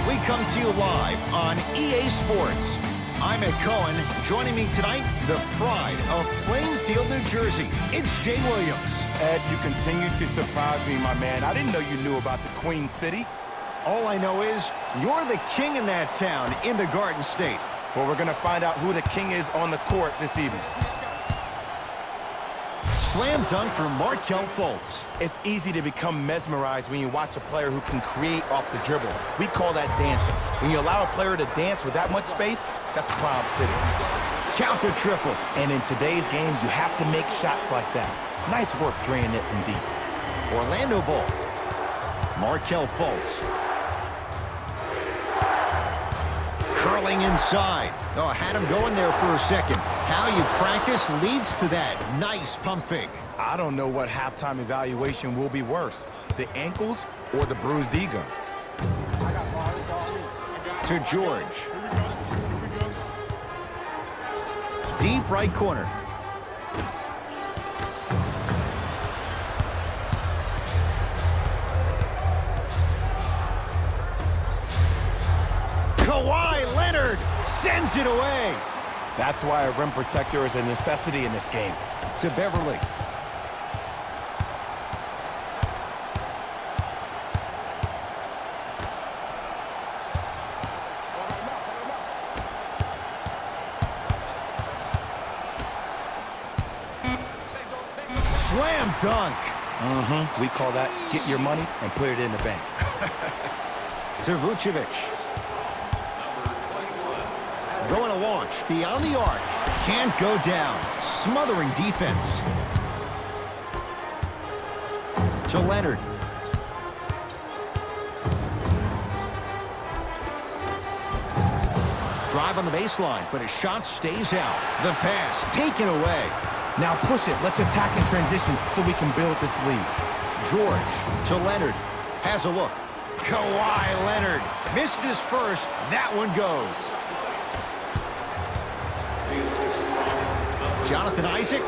we come to you live on EA Sports. I'm Ed Cohen. Joining me tonight, the pride of Plainfield, New Jersey. It's Jay Williams. Ed, you continue to surprise me, my man. I didn't know you knew about the Queen City. All I know is you're the king in that town in the Garden State. Well, we're going to find out who the king is on the court this evening. Slam dunk for Markelle Fultz. It's easy to become mesmerized when you watch a player who can create off the dribble. We call that dancing. When you allow a player to dance with that much space, that's Prom City. Count the triple. And in today's game, you have to make shots like that. Nice work draining it from deep. Orlando ball. Markelle Fultz. Curling inside. Oh, had him going there for a second. How you practice leads to that. Nice pump fake. I don't know what halftime evaluation will be worse, the ankles or the bruised ego. To George. Deep right corner. Kawhi Leonard sends it away. That's why a rim protector is a necessity in this game. To Beverly. Slam dunk. We call that get your money and put it in the bank. To Vucevic. Going to launch beyond the arc. Can't go down. Smothering defense. To Leonard. Drive on the baseline, but his shot stays out. The pass taken away. Now push it. Let's attack in transition so we can build this lead. George to Leonard. Has a look. Kawhi Leonard. Missed his first. That one goes. Jonathan Isaac,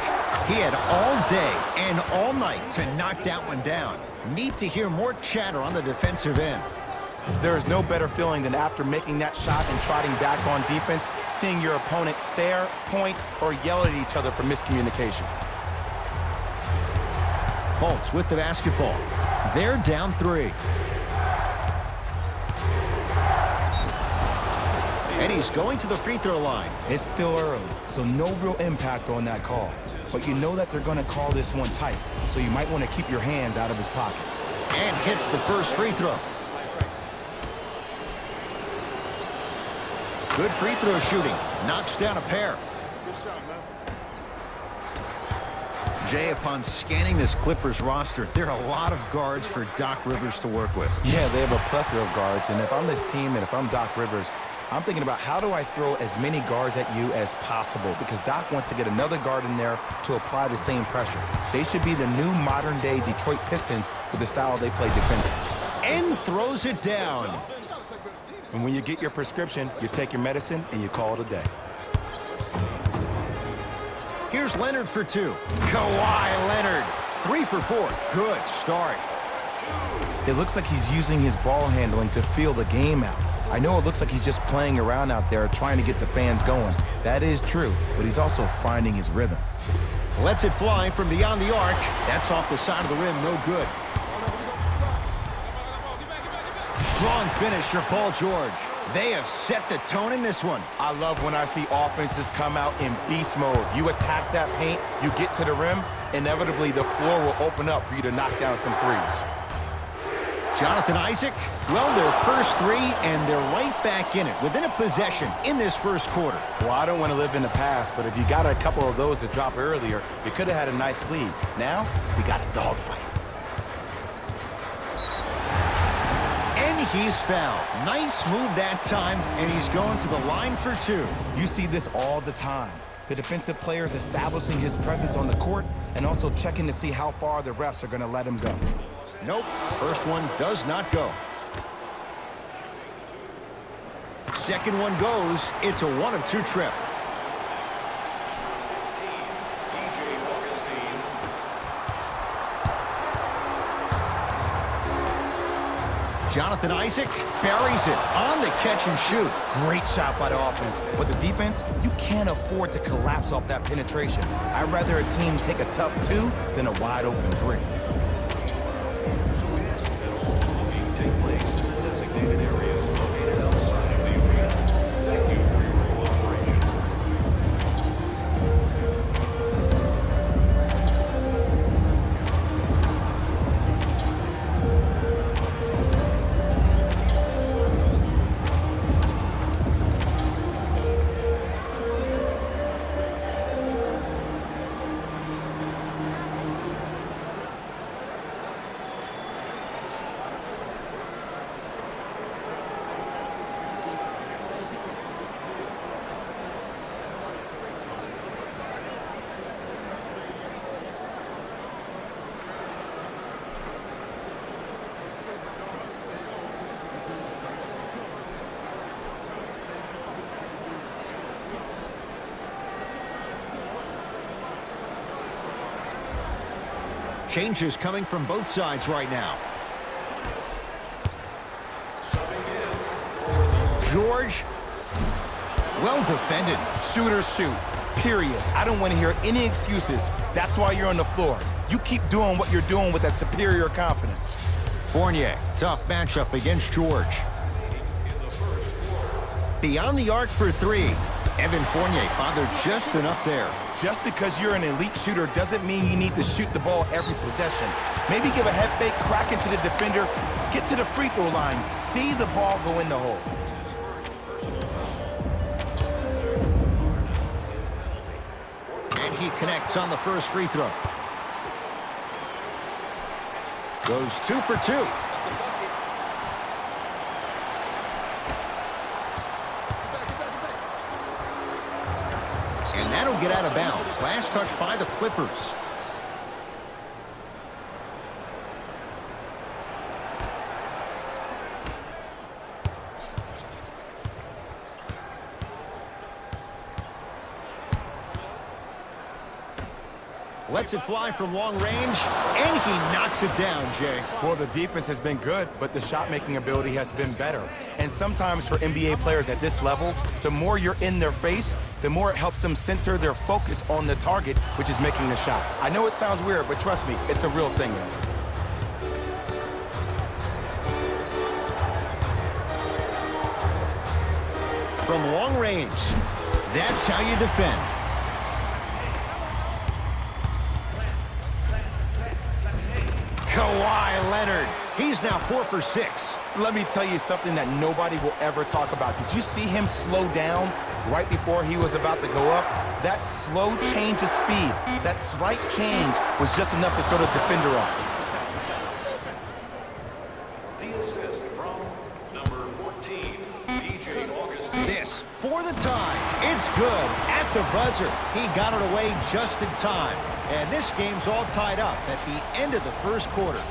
he had all day and all night to knock that one down. Need to hear more chatter on the defensive end. There is no better feeling than after making that shot and trotting back on defense, seeing your opponent stare, point, or yell at each other for miscommunication. Fultz with the basketball. They're down 3. And he's going to the free throw line. It's still early, so no real impact on that call. But you know that they're going to call this one tight, so you might want to keep your hands out of his pocket. And hits the first free throw. Good free throw shooting. Knocks down a pair. Jay, upon scanning this Clippers roster, there are a lot of guards for Doc Rivers to work with. Yeah, they have a plethora of guards, and if I'm this team and if I'm Doc Rivers, I'm thinking about how do I throw as many guards at you as possible, because Doc wants to get another guard in there to apply the same pressure. They should be the new modern-day Detroit Pistons with the style they play defensively. And throws it down. And when you get your prescription, you take your medicine and you call it a day. Here's Leonard for 2. Kawhi Leonard, 3 for 4. Good start. It looks like he's using his ball handling to feel the game out. I know it looks like he's just playing around out there trying to get the fans going. That is true, but he's also finding his rhythm. Lets it fly from beyond the arc. That's off the side of the rim, no good. Strong finisher, Paul George. They have set the tone in this one. I love when I see offenses come out in beast mode. You attack that paint, you get to the rim, inevitably the floor will open up for you to knock down some threes. Jonathan Isaac, well, their first 3, and they're right back in it, within a possession in this first quarter. Well, I don't want to live in the past, but if you got a couple of those to drop earlier, you could have had a nice lead. Now, we got a dogfight. And he's fouled. Nice move that time, and he's going to the line for 2. You see this all the time. The defensive players establishing his presence on the court and also checking to see how far the refs are going to let him go. Nope, first one does not go. Second one goes. It's a 1 of 2 trip. Jonathan Isaac buries it on the catch and shoot. Great shot by the offense. But the defense, you can't afford to collapse off that penetration. I'd rather a team take a tough 2 than a wide open 3. Changes coming from both sides right now. George. Well defended. Shooters shoot, period. I don't want to hear any excuses. That's why you're on the floor. You keep doing what you're doing with that superior confidence. Fournier, tough matchup against George. Beyond the arc for 3. Evan Fournier bothered just enough there. Just because you're an elite shooter doesn't mean you need to shoot the ball every possession. Maybe give a head fake, crack into the defender, get to the free throw line, see the ball go in the hole. And he connects on the first free throw. Goes 2 for 2. And that'll get out of bounds. Last touch by the Clippers. Lets it fly from long range, and he knocks it down, Jay. Well, the defense has been good, but the shot-making ability has been better. And sometimes for NBA players at this level, the more you're in their face, the more it helps them center their focus on the target, which is making the shot. I know it sounds weird, but trust me, it's a real thing. From long range, that's how you defend. Kawhi Leonard. He's now 4 for 6. Let me tell you something that nobody will ever talk about. Did you see him slow down right before he was about to go up? That slow change of speed, that slight change was just enough to throw the defender off. The assist from number 14, DJ Augustin. This for the tie. It's good at the buzzer. He got it away just in time. And this game's all tied up at the end of the first quarter.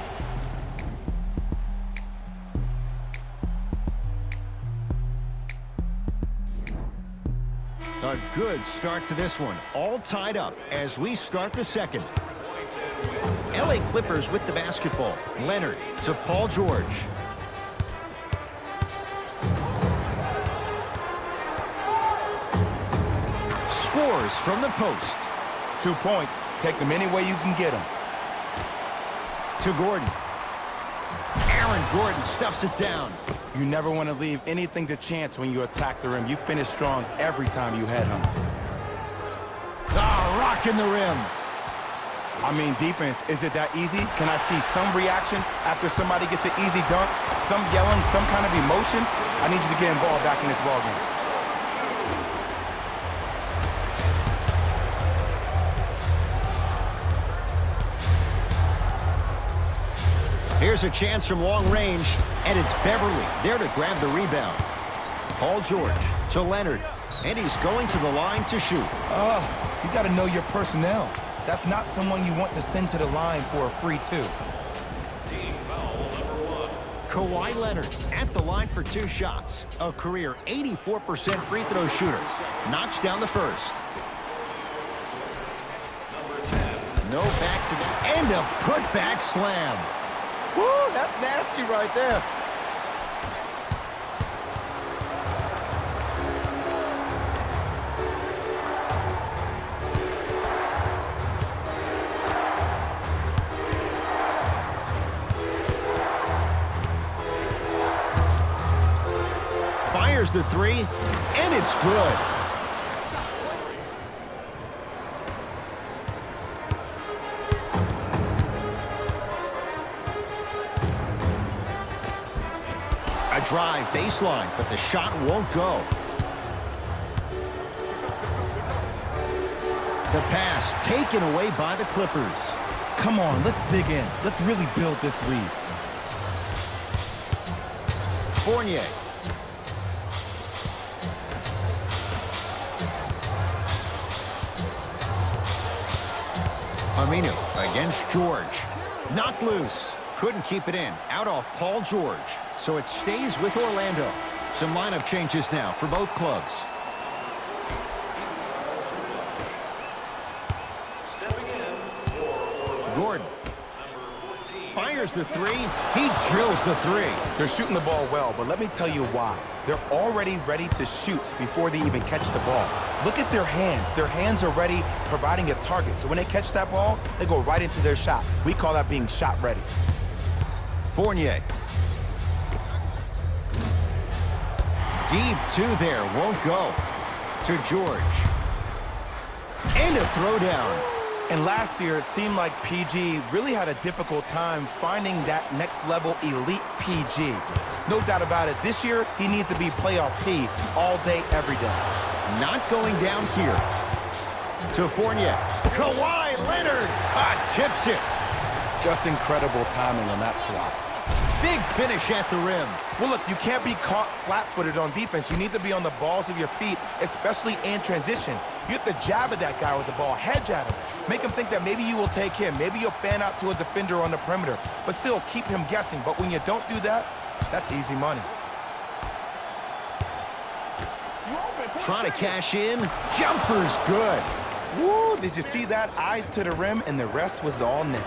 A good start to this one. All tied up as we start the second. LA Clippers with the basketball. Leonard to Paul George. Scores from the post. 2 points. Take them any way you can get them. To Gordon. Aaron Gordon stuffs it down. You never want to leave anything to chance when you attack the rim. You finish strong every time you head home. Ah, rocking the rim. I mean, defense, is it that easy? Can I see some reaction after somebody gets an easy dunk? Some yelling, some kind of emotion? I need you to get involved back in this ballgame. Here's a chance from long range, and it's Beverly there to grab the rebound. Paul George to Leonard, and he's going to the line to shoot. You got to know your personnel. That's not someone you want to send to the line for a free 2. Team foul number 1. Kawhi Leonard at the line for 2 shots. A career 84% free throw shooter. Knocks down the first. Number 10. No back to, and a putback slam. Woo, that's nasty right there. Fires the three, and it's good. A drive baseline, but the shot won't go. The pass taken away by the Clippers. Come on, let's dig in. Let's really build this lead. Fournier. Aminu against George. Knocked loose. Couldn't keep it in. Out off Paul George. So it stays with Orlando. Some lineup changes now for both clubs. Stepping in for Orlando. Gordon Number 14. fires the three. He drills the three. They're shooting the ball well, but let me tell you why. They're already ready to shoot before they even catch the ball. Look at their hands. Their hands are ready, providing a target. So when they catch that ball, they go right into their shot. We call that being shot ready. Fournier. Deep two there, won't go. To George. And a throwdown. And last year, it seemed like PG really had a difficult time finding that next level elite PG. No doubt about it, this year, he needs to be playoff P all day, every day. Not going down here. To Fournier. Kawhi Leonard tips it. Just incredible timing on that swat. Big finish at the rim. Well, look, you can't be caught flat-footed on defense. You need to be on the balls of your feet, especially in transition. You have to jab at that guy with the ball, hedge at him. Make him think that maybe you will take him. Maybe you'll fan out to a defender on the perimeter, but still keep him guessing. But when you don't do that, that's easy money. Trying to cash in. Jumper's good. Woo, did you see that? Eyes to the rim, and the rest was all net.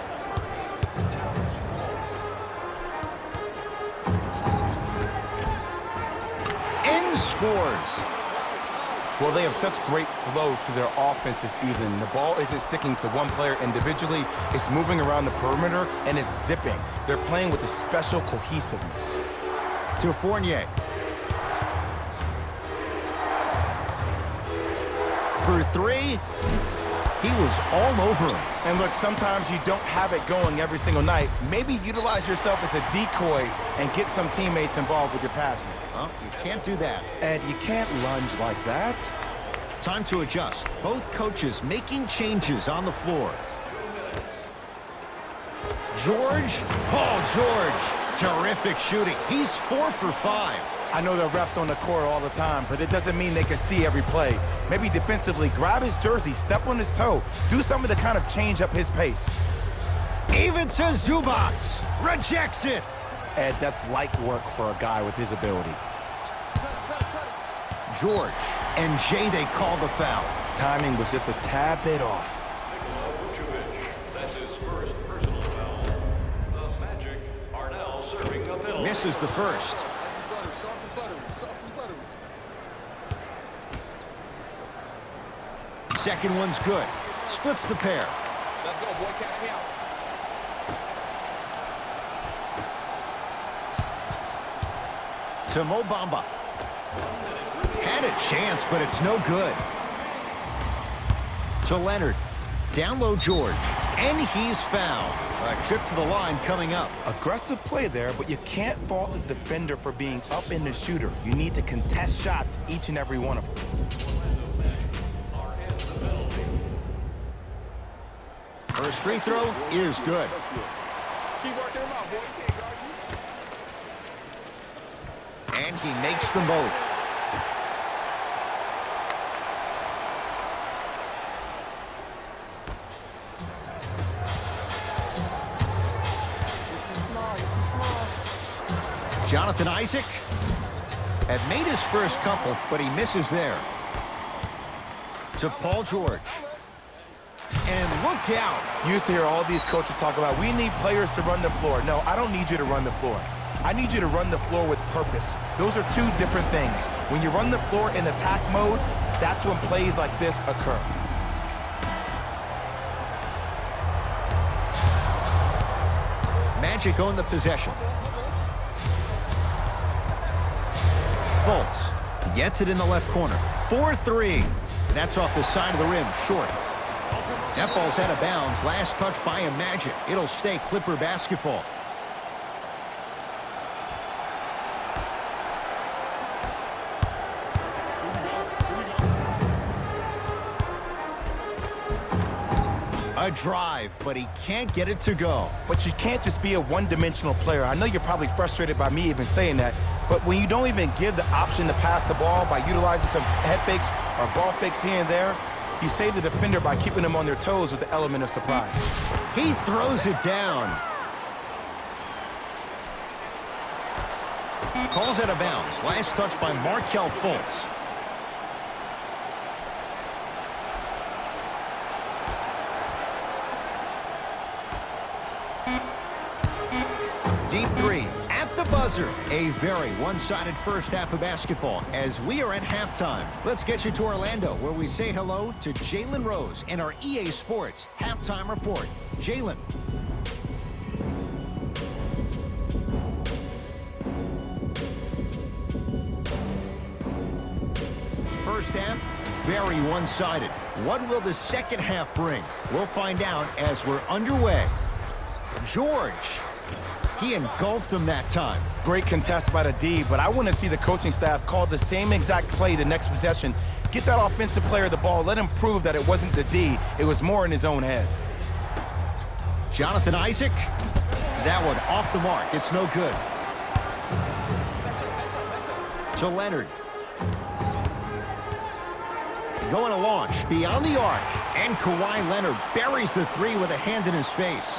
Scores. Well, they have such great flow to their offense this evening. The ball isn't sticking to one player individually. It's moving around the perimeter, and it's zipping. They're playing with a special cohesiveness. To Fournier. For three. He was all over him. And look, sometimes you don't have it going every single night. Maybe utilize yourself as a decoy and get some teammates involved with your passing. Well, you can't do that. Ed, you can't lunge like that. Time to adjust. Both coaches making changes on the floor. George. Paul George. Terrific shooting. He's 4 for 5. I know the refs on the court all the time, but it doesn't mean they can see every play. Maybe defensively, grab his jersey, step on his toe, do something to kind of change up his pace. Even to Zubats. Rejects it. Ed, that's light work for a guy with his ability. George and Jay, they call the foul. Timing was just a tad bit off. Nikola Vucevic. That's his first personal foul. The Magic are now serving a penalty. Misses the first. Second one's good. Splits the pair. Let's go, boy. Catch me out. To Mo Bamba. Had a chance, but it's no good. To Leonard. Down low George. And he's fouled. A trip to the line coming up. Aggressive play there, but you can't fault the defender for being up in the shooter. You need to contest shots, each and every one of them. First free throw is good. Keep working him out, boy. You can't guard you. And he makes them both. Jonathan Isaac had made his first couple, but he misses there. To Paul George. And look out. You used to hear all these coaches talk about, we need players to run the floor. No, I don't need you to run the floor. I need you to run the floor with purpose. Those are two different things. When you run the floor in attack mode, that's when plays like this occur. Magic own the possession. Fultz Gets it in the left corner. 4-3. That's off the side of the rim, short. That ball's out of bounds. Last touch by a Magic. It'll stay Clipper basketball. A drive, but he can't get it to go. But you can't just be a one-dimensional player. I know you're probably frustrated by me even saying that, but when you don't even give the option to pass the ball by utilizing some head fakes or ball fakes here and there, you save the defender by keeping them on their toes with the element of surprise. He throws it down. Calls out of bounds. Last touch by Markelle Fultz. Deep three at the buzzer. A very one-sided first half of basketball as we are at halftime. Let's get you to Orlando, where we say hello to Jalen Rose in our EA Sports Halftime Report. Jalen. First half, very one-sided. What will the second half bring? We'll find out as we're underway. George. He engulfed him that time. Great contest by the D, but I want to see the coaching staff call the same exact play the next possession. Get that offensive player the ball. Let him prove that it wasn't the D. It was more in his own head. Jonathan Isaac. That one off the mark. It's no good. To Leonard. Going to launch beyond the arc. And Kawhi Leonard buries the three with a hand in his face.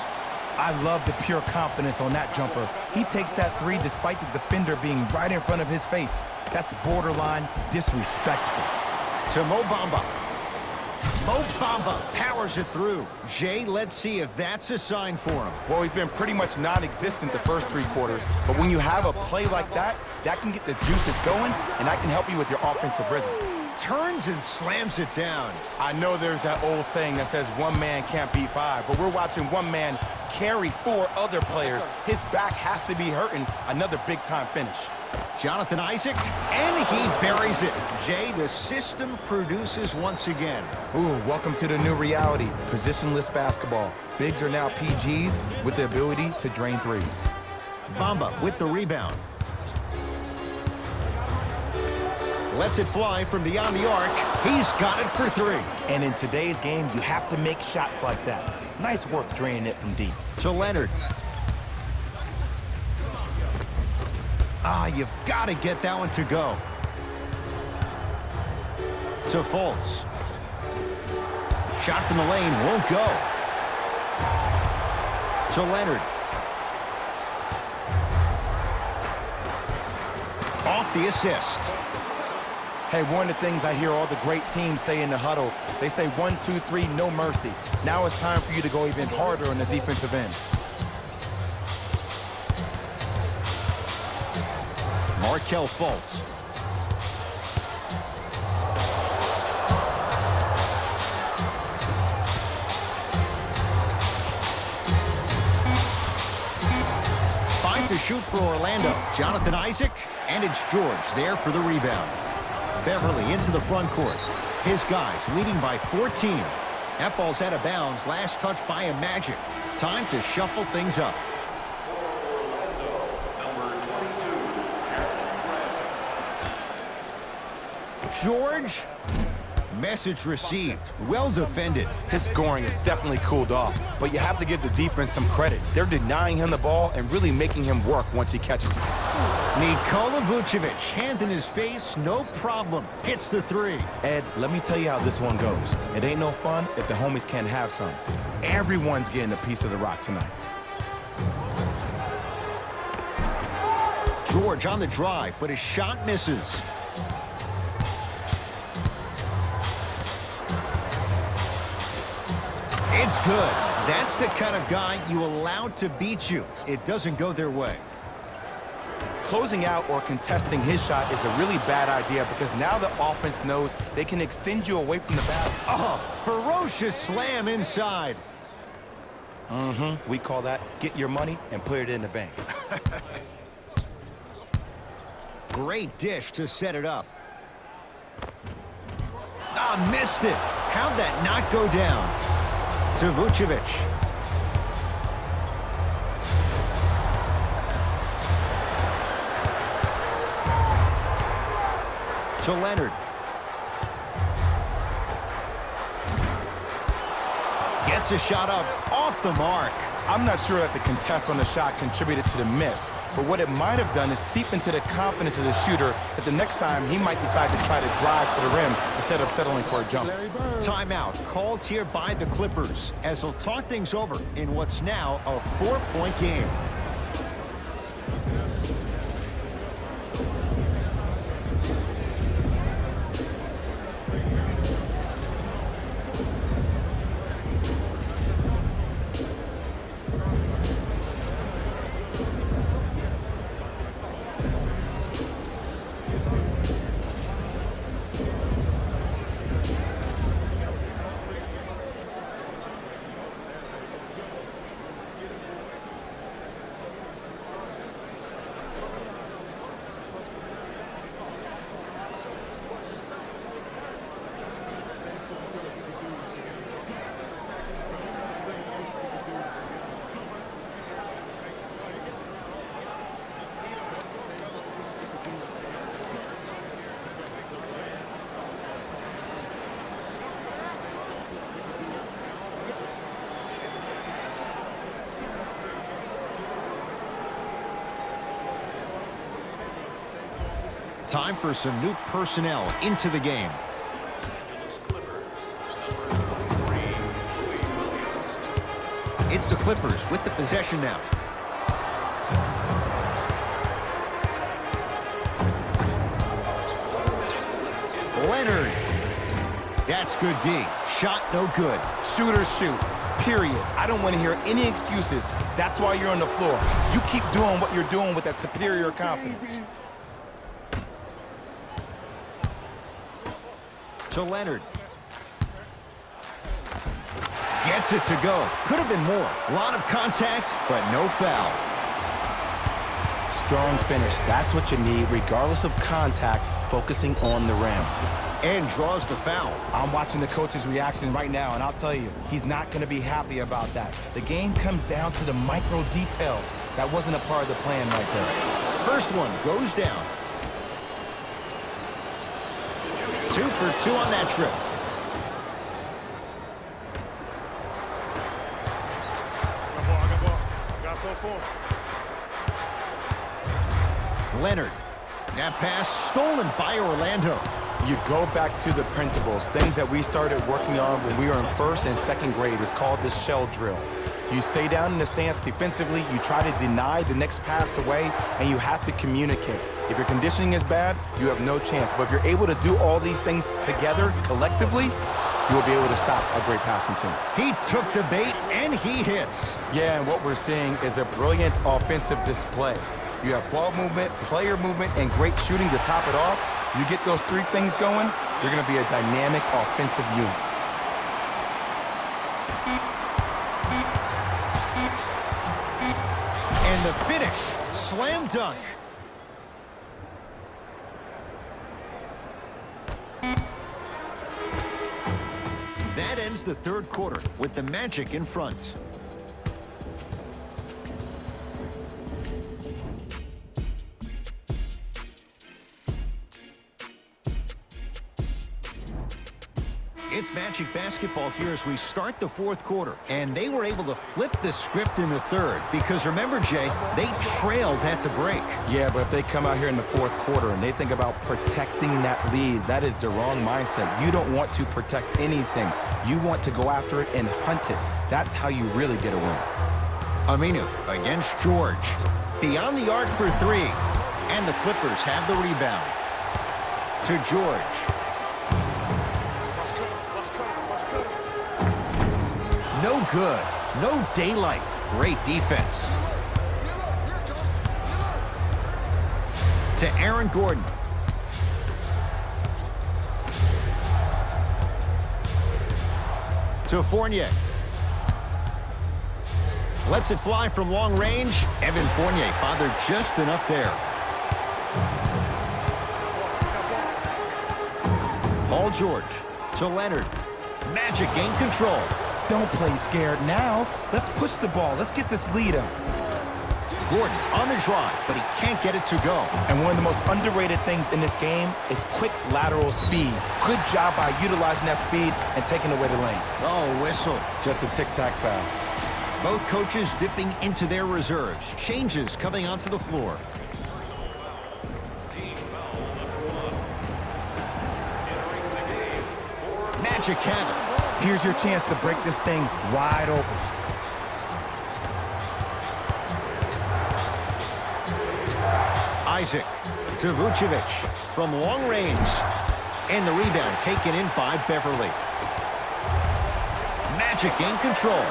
I love the pure confidence on that jumper. He takes that three despite the defender being right in front of his face. That's borderline disrespectful. To Mo Bamba. Mo Bamba powers it through. Jay, let's see if that's a sign for him. Well, he's been pretty much non-existent the first three quarters, but when you have a play like that, that can get the juices going, and that can help you with your offensive rhythm. Turns and slams it down. I know there's that old saying that says one man can't beat five, but we're watching one man carry four other players. His back has to be hurting. Another big-time finish. Jonathan Isaac, and he buries it. Jay, the system produces once again. Ooh, welcome to the new reality. Positionless basketball. Bigs are now PGs with the ability to drain threes. Bamba with the rebound. Lets it fly from beyond the arc. He's got it for three. And in today's game, you have to make shots like that. Nice work draining it from deep. To Leonard. You've got to get that one to go. To Fultz. Shot from the lane won't go. To Leonard. Off the assist. Hey, one of the things I hear all the great teams say in the huddle, they say 1, 2, 3, no mercy. Now it's time for you to go even harder on the defensive end. Markelle Fultz. Five to shoot for Orlando. Jonathan Isaac, and it's George there for the rebound. Beverly into the front court. His guys leading by 14. That ball's out of bounds. Last touch by a Magic. Time to shuffle things up. George, message received. Well defended. His scoring has definitely cooled off, but you have to give the defense some credit. They're denying him the ball and really making him work once he catches it. Nikola Vucevic, hand in his face, no problem. Hits the three. Ed, let me tell you how this one goes. It ain't no fun if the homies can't have some. Everyone's getting a piece of the rock tonight. George on the drive, but his shot misses. It's good. That's the kind of guy you allow to beat you. It doesn't go their way. Closing out or contesting his shot is a really bad idea because now the offense knows they can extend you away from the basket. Ferocious slam inside. We call that get your money and put it in the bank. Great dish to set it up. Ah, missed it. How'd that not go down? To Vucevic. To Leonard. Gets a shot up off the mark. I'm not sure that the contest on the shot contributed to the miss, but what it might have done is seep into the confidence of the shooter that the next time he might decide to try to drive to the rim instead of settling for a jump. Timeout called here by the Clippers as they'll talk things over in what's now a 4-point game. Time for some new personnel into the game. It's the Clippers with the possession now. Leonard. That's good D. Shot no good. Shooters shoot. Period. I don't want to hear any excuses. That's why you're on the floor. You keep doing what you're doing with that superior confidence. To Leonard. Gets it to go. Could have been more. A lot of contact, but no foul. Strong finish. That's what you need, regardless of contact, focusing on the rim. And draws the foul. I'm watching the coach's reaction right now, and I'll tell you, he's not going to be happy about that. The game comes down to the micro details. That wasn't a part of the plan right there. First one goes down. 2 for 2 on that trip. Leonard. That pass stolen by Orlando. You go back to the principles, things that we started working on when we were in first and second grade. It's called the shell drill. You stay down in the stance defensively, you try to deny the next pass away, and you have to communicate. If your conditioning is bad, you have no chance. But if you're able to do all these things together, collectively, you will be able to stop a great passing team. He took the bait, and he hits. Yeah, and what we're seeing is a brilliant offensive display. You have ball movement, player movement, and great shooting to top it off. You get those three things going, you're going to be a dynamic offensive unit. And the finish, slam dunk. That ends the third quarter with the Magic in front. It's Magic basketball here as we start the fourth quarter. And they were able to flip the script in the third because remember, Jay, they trailed at the break. Yeah, but if they come out here in the fourth quarter and they think about protecting that lead, that is the wrong mindset. You don't want to protect anything. You want to go after it and hunt it. That's how you really get a win. Aminu against George. Beyond the arc for three. And the Clippers have the rebound. To George. No good. No daylight. Great defense. To Aaron Gordon. To Fournier. Lets it fly from long range. Evan Fournier bothered just enough there. Paul George. To Leonard. Magic gain control. Don't play scared now. Let's push the ball. Let's get this lead up. Gordon on the drive, but he can't get it to go. And one of the most underrated things in this game is quick lateral speed. Good job by utilizing that speed and taking away the lane. Oh, whistle. Just a tic-tac foul. Both coaches dipping into their reserves. Changes coming onto the floor. Team foul number 1. Entering the game for Magic have it. Here's your chance to break this thing wide open. Isaac to Vucevic from long range. And the rebound taken in by Beverly. Magic in control.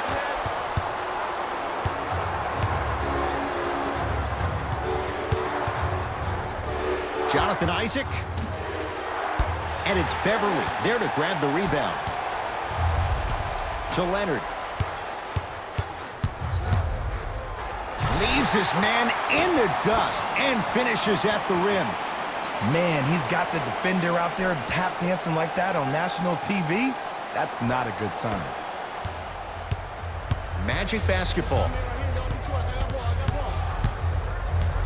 Jonathan Isaac. And it's Beverly there to grab the rebound. To Leonard. Leaves his man in the dust and finishes at the rim. Man, he's got the defender out there tap dancing like that on national TV. That's not a good sign. Magic basketball.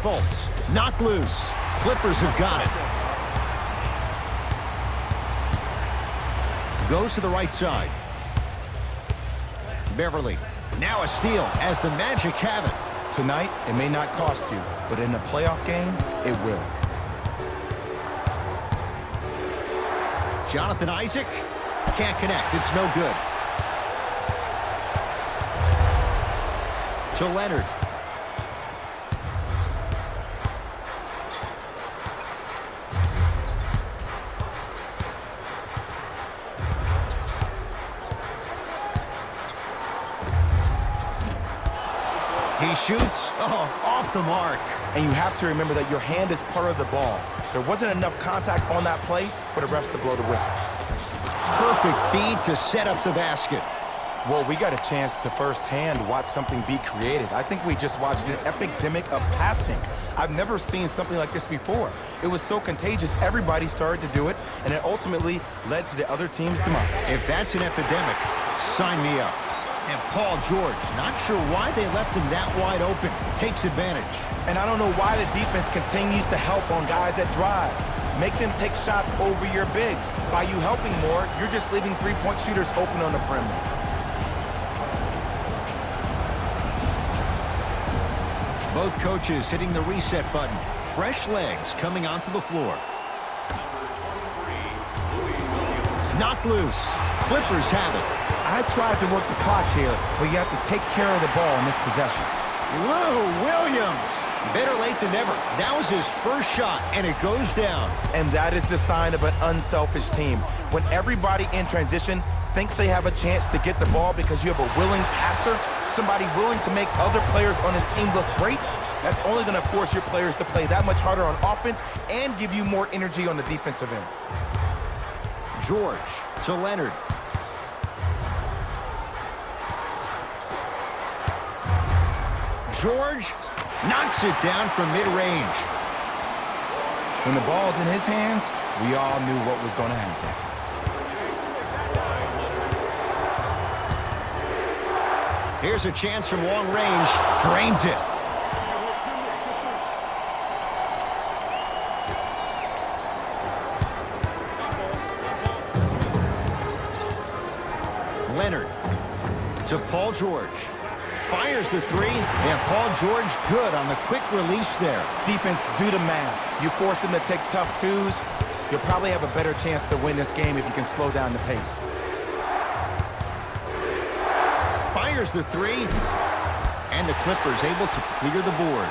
Fultz knocked loose. Clippers have got it. Goes to the right side. Beverly. Now a steal as the Magic have it. Tonight, it may not cost you, but in a playoff game, it will. Jonathan Isaac can't connect. It's no good. To Leonard. He shoots. Oh, off the mark. And you have to remember that your hand is part of the ball. There wasn't enough contact on that play for the refs to blow the whistle. Perfect feed to set up the basket. Well, we got a chance to firsthand watch something be created. I think we just watched an epidemic of passing. I've never seen something like this before. It was so contagious, everybody started to do it, and it ultimately led to the other team's demise. If that's an epidemic, sign me up. And Paul George, not sure why they left him that wide open, takes advantage. And I don't know why the defense continues to help on guys that drive. Make them take shots over your bigs. By you helping more, you're just leaving three-point shooters open on the perimeter. Both coaches hitting the reset button. Fresh legs coming onto the floor. number 23, Louis Williams. Knocked loose. Clippers have it. I tried to work the clock here, but you have to take care of the ball in this possession. Lou Williams. Better late than never. That was his first shot, and it goes down. And that is the sign of an unselfish team. When everybody in transition thinks they have a chance to get the ball because you have a willing passer, somebody willing to make other players on his team look great, that's only going to force your players to play that much harder on offense and give you more energy on the defensive end. George to Leonard. George knocks it down from mid-range. When the ball's in his hands, we all knew what was going to happen. Here's a chance from long range. Drains it. Leonard to Paul George. Fires the three, and Paul George good on the quick release there. Defense, do the math. You force him to take tough twos, you'll probably have a better chance to win this game if you can slow down the pace. Fires the three, and the Clippers able to clear the board.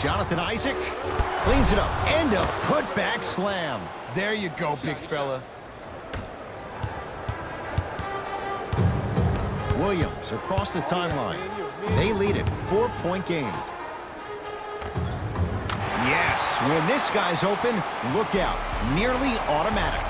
Jonathan Isaac cleans it up, and a putback slam. There you go, big fella. Williams across the timeline. They lead it, 4-point game. Yes, when this guy's open, look out. Nearly automatic.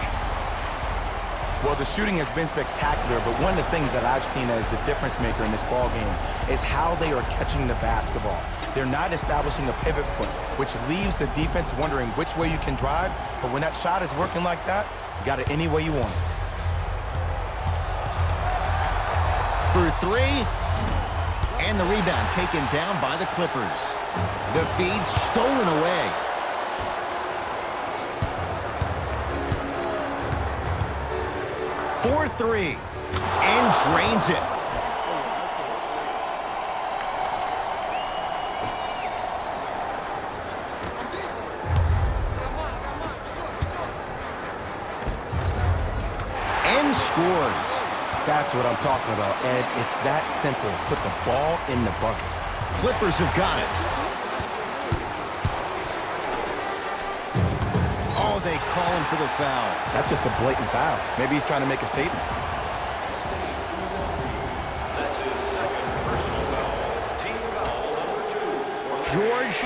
Well, the shooting has been spectacular, but one of the things that I've seen as the difference maker in this ball game is how they are catching the basketball. They're not establishing a pivot foot, which leaves the defense wondering which way you can drive, but when that shot is working like that, you got it any way you want it. For three, and the rebound taken down by the Clippers. The feed stolen away. For three, and drains it. And scores. That's what I'm talking about, Ed. It's that simple. Put the ball in the bucket. Clippers have got it. Oh, they call him for the foul. That's just a blatant foul. Maybe he's trying to make a statement. That's his second personal foul. Team foul number 2. George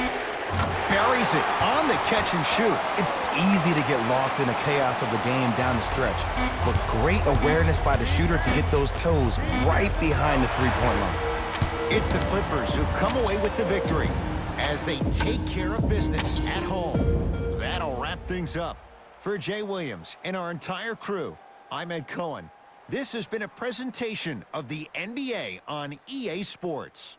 buries it on the catch and shoot. It's easy to get lost in the chaos of the game down the stretch, but great awareness by the shooter to get those toes right behind the three-point line. It's the Clippers who come away with the victory as they take care of business at home. That'll wrap things up. For Jay Williams and our entire crew, I'm Ed Cohen. This has been a presentation of the NBA on EA Sports.